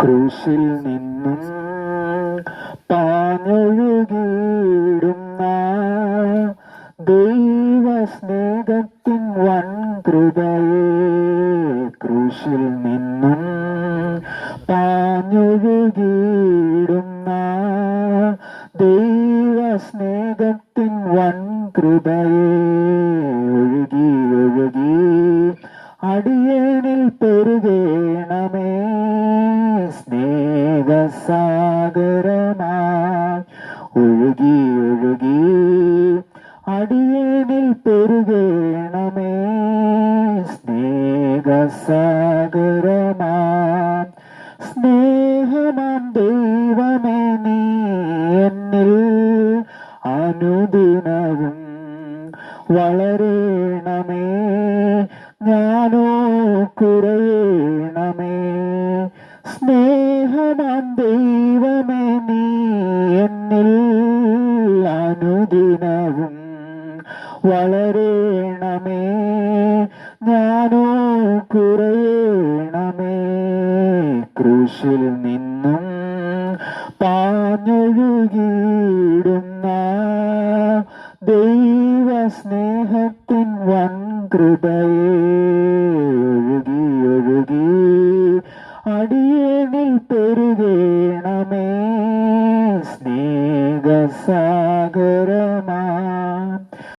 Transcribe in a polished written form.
ക്രൂശിൽ നിന്നും പാഞ്ഞൊഴുകിയിടുന്ന ദൈവസ്നേഹത്തിൻ വൻ കൃപയെ, ക്രൂശിൽ നിന്നും പാഞ്ഞൊഴുകിയിടുന്ന ദൈവസ്നേഹത്തിൻ വൻ കൃപയെ, ഒഴുകി ഒഴുകി അടിയനിൽ പെരുകേണമേ, സ്നേഹസാഗരമായി ഒഴുകി ഒഴുകി അടിയനിൽ പെരുകേണമേ, സ്നേഹസാഗരമായി. സ്നേഹമാം ദൈവമേ, നീ എന്നിൽ അനുദിനവും വളരേണമേ, ഞാനോ കുറയേണമേ. സ്നേഹമാം ദൈവമേ, നീ എന്നിൽ അനുദിനവും വളരേണമേ, ഞാനോ കുറയേണമേ. ക്രൂശിൽ നിന്നും പാഞ്ഞൊഴുകിയിടുന്ന ദൈവസ്നേഹ